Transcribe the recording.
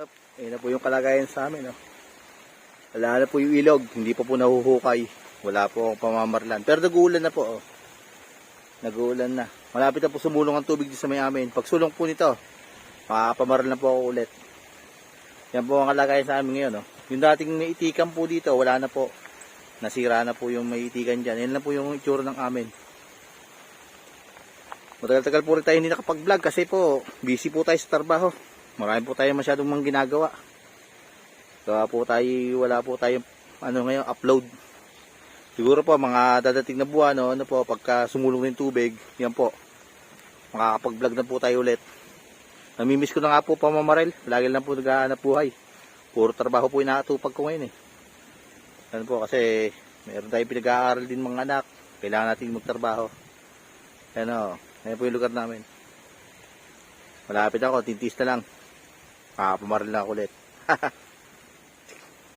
Ayun na po yung kalagayan sa amin. Oh. Wala na po yung ilog. Hindi pa po nahuhukay. Wala po akong pamamarlan. Pero nag-uulan na po. Oh. Nag-uulan na. Malapit na po sumulong ang tubig dito sa may amin. Pag sulong po nito, makakapamaril na po ako ulit. Yan po ang kalagayan sa amin ngayon. Oh. Yung dating may itikan po dito, wala na po. Nasira na po yung may itikan dyan. Yan na po yung itsura ng amin. Matagal-tagal po rin tayo hindi nakapag-vlog kasi po busy po tayo sa trabaho. Marami po tayo masyadong mga ginagawa. Kaya po tayo, wala po tayong ngayon, upload. Siguro po mga dadating na buwan, ano po, pagka sumulong ng tubig, yan po. Makakapag-vlog na po tayo ulit. Namimiss ko na nga po pamamaril. Lagi lang po nag-aanap buhay. Puro trabaho po inaatupag ko ngayon eh. Ano po kasi mayroon tayong pinag-aaral din mga anak. Kailangan natin magtrabaho. Ano, ayan po yung lugar namin. Malapit ako, tintis na lang. Pamaril na ako ulit.